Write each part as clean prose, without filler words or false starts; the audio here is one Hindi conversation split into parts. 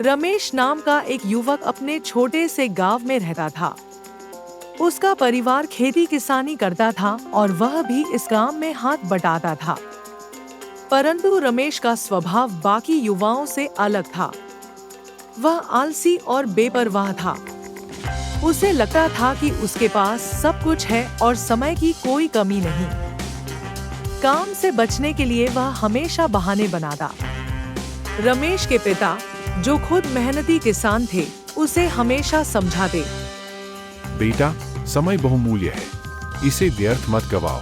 रमेश नाम का एक युवक अपने छोटे से गांव में रहता था। उसका परिवार खेती किसानी करता था और वह भी इस गांव में हाथ बटाता था। परंतु रमेश का स्वभाव बाकी युवाओं से अलग था। वह आलसी और बेपरवाह था। उसे लगता था कि उसके पास सब कुछ है और समय की कोई कमी नहीं। काम से बचने के लिए वह हमेशा बहाने बनाता। रमेश के पिता, जो खुद मेहनती किसान थे, उसे हमेशा समझाते। बेटा, समय बहुमूल्य है, इसे व्यर्थ मत गवाओ।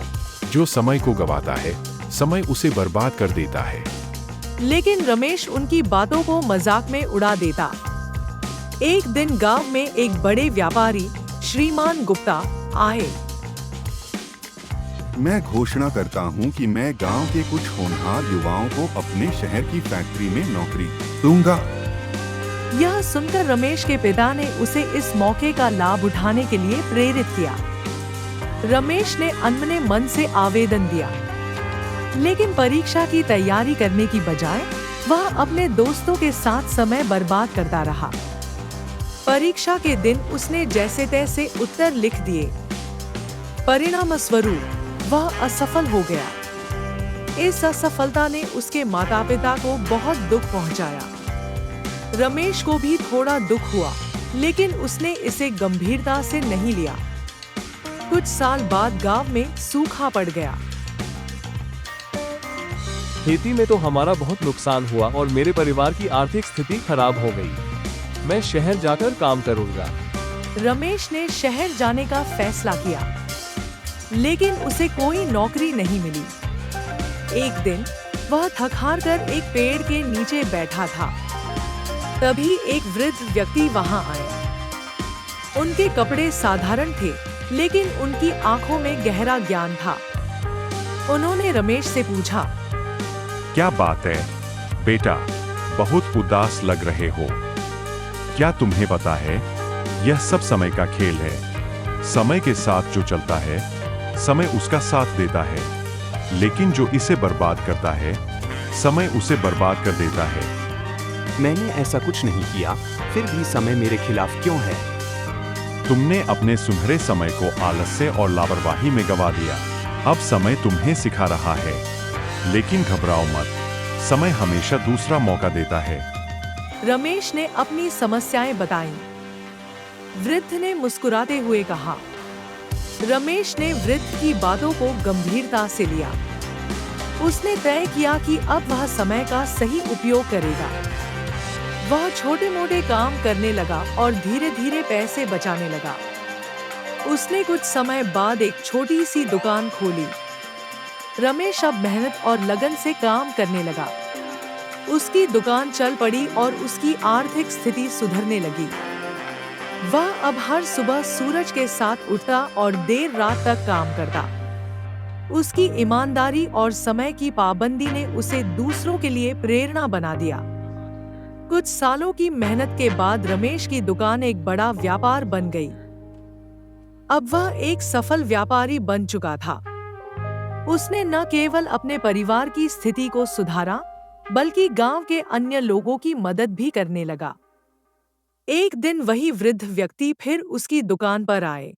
जो समय को गवाता है, समय उसे बर्बाद कर देता है। लेकिन रमेश उनकी बातों को मजाक में उड़ा देता। एक दिन गांव में एक बड़े व्यापारी श्रीमान गुप्ता आए। मैं घोषणा करता हूं कि मैं गांव के कुछ होनहार युवाओं को अपने शहर की फैक्ट्री में नौकरी दूंगा। यह सुनकर रमेश के पिता ने उसे इस मौके का लाभ उठाने के लिए प्रेरित किया। रमेश ने अनमने मन से आवेदन दिया, लेकिन परीक्षा की तैयारी करने की बजाय वह अपने दोस्तों के साथ समय बर्बाद करता रहा। परीक्षा के दिन उसने जैसे तैसे उत्तर लिख दिए। परिणामस्वरूप वह असफल हो गया। इस असफलता ने उसके माता-पिता को बहुत दुख पहुंचाया। रमेश को भी थोड़ा दुख हुआ, लेकिन उसने इसे गंभीरता से नहीं लिया। कुछ साल बाद गांव में सूखा पड़ गया। खेती में तो हमारा बहुत नुकसान हुआ और मेरे परिवार की आर्थिक स्थिति खराब हो गई। मैं शहर जाकर काम करूंगा। रमेश ने शहर जाने का फैसला किया, लेकिन उसे कोई नौकरी नहीं मिली। एक दिन वह थक हार कर एक पेड़ के नीचे बैठा था। तभी एक वृद्ध व्यक्ति वहां आए। उनके कपड़े साधारण थे, लेकिन उनकी आंखों में गहरा ज्ञान था। उन्होंने रमेश से पूछा, क्या बात है बेटा, बहुत उदास लग रहे हो। क्या तुम्हें पता है, यह सब समय का खेल है। समय के साथ जो चलता है, समय उसका साथ देता है, लेकिन जो इसे बर्बाद करता है, समय उसे बर्बाद कर देता है। मैंने ऐसा कुछ नहीं किया, फिर भी समय मेरे खिलाफ क्यों है? तुमने अपने सुनहरे समय को आलस्य और लापरवाही में गवा दिया। अब समय तुम्हें सिखा रहा है, लेकिन घबराओ मत, समय हमेशा दूसरा मौका देता है। रमेश ने अपनी समस्याएं बताईं। वृद्ध ने मुस्कुराते हुए कहा। रमेश ने वृद्ध की बातों को गंभीरता से लिया। उसने तय किया कि अब वह समय का सही उपयोग करेगा। वह छोटे-मोटे काम करने लगा और धीरे-धीरे पैसे बचाने लगा। उसने कुछ समय बाद एक छोटी सी दुकान खोली। रमेश अब मेहनत और लगन से काम करने लगा। उसकी दुकान चल पड़ी और उसकी आर्थिक स्थिति सुधरने लगी। वह अब हर सुबह सूरज के साथ उठता और देर रात तक काम करता। उसकी ईमानदारी और समय की पाबंदी ने उसे दूसरों के लिए प्रेरणा बना दिया। कुछ सालों की मेहनत के बाद रमेश की दुकान एक बड़ा व्यापार बन गई। अब वह एक सफल व्यापारी बन चुका था। उसने न केवल अपने परिवार की स्थिति को सुधारा, बल्कि गांव के अन्य लोगों की मदद भी करने लगा। एक दिन वही वृद्ध व्यक्ति फिर उसकी दुकान पर आए।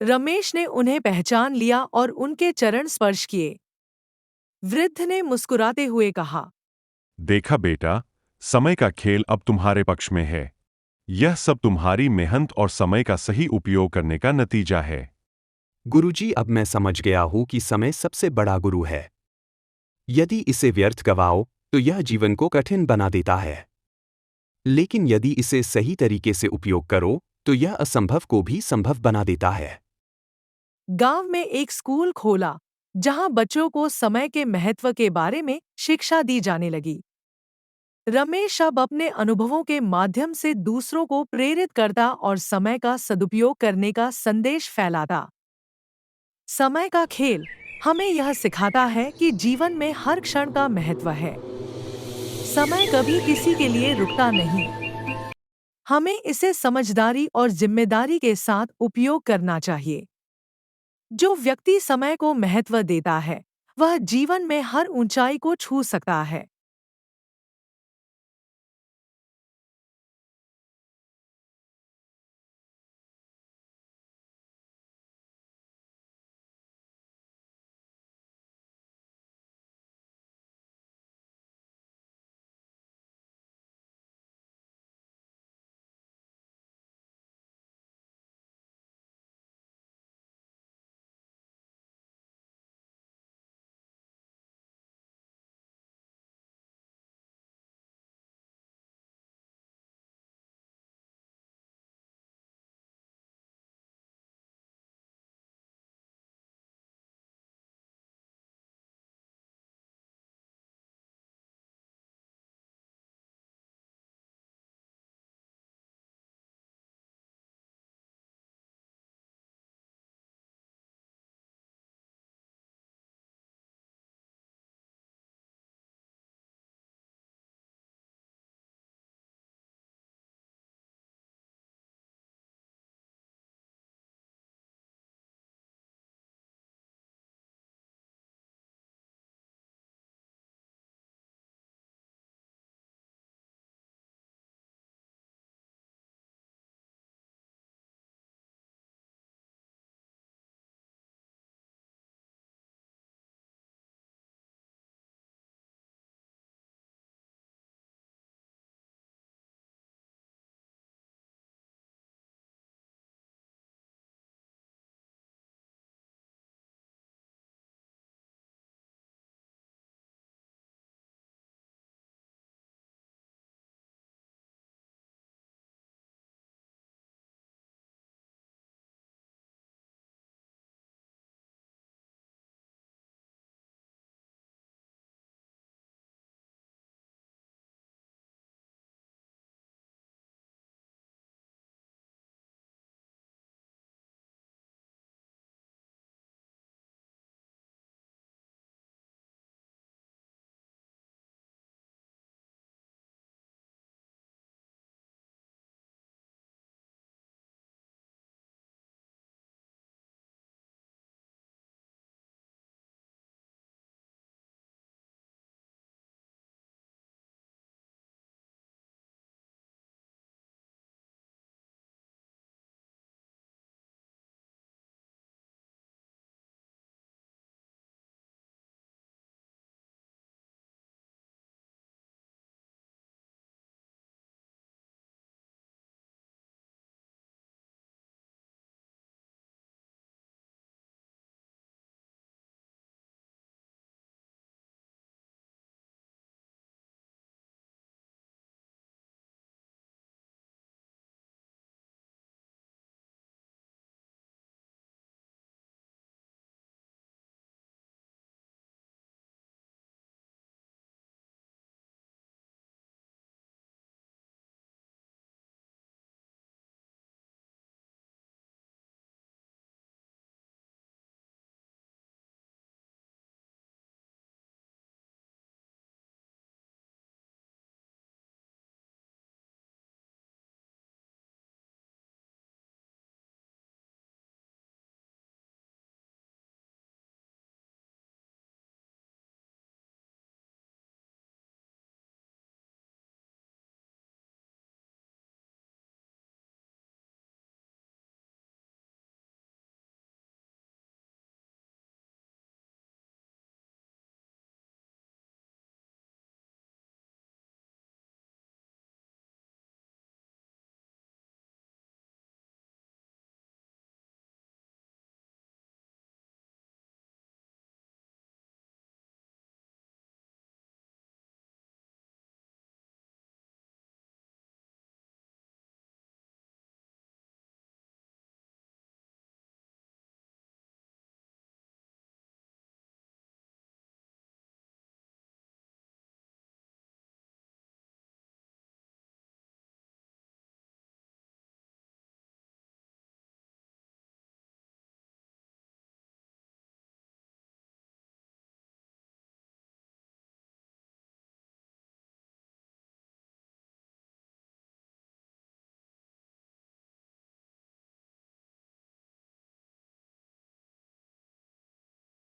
रमेश ने उन्हें पहचान लिया और उनके चरण स्पर्श किए। वृद्ध ने मुस्कुराते हुए कहा, देखा बेटा, समय का खेल अब तुम्हारे पक्ष में है। यह सब तुम्हारी मेहनत और समय का सही उपयोग करने का नतीजा है। गुरुजी, अब मैं समझ गया हूं कि समय सबसे बड़ा गुरु है। यदि इसे व्यर्थ गवाओ तो यह जीवन को कठिन बना देता है, लेकिन यदि इसे सही तरीके से उपयोग करो तो यह असंभव को भी संभव बना देता है। गांव में एक स्कूल खोला, जहां बच्चों को समय के महत्व के बारे में शिक्षा दी जाने लगी। रमेश अब अपने अनुभवों के माध्यम से दूसरों को प्रेरित करता और समय का सदुपयोग करने का संदेश फैलाता। समय का खेल हमें यह सिखाता है कि जीवन में हर क्षण का महत्व है। समय कभी किसी के लिए रुकता नहीं। हमें इसे समझदारी और जिम्मेदारी के साथ उपयोग करना चाहिए। जो व्यक्ति समय को महत्व देता है, वह जीवन में हर ऊंचाई को छू सकता है।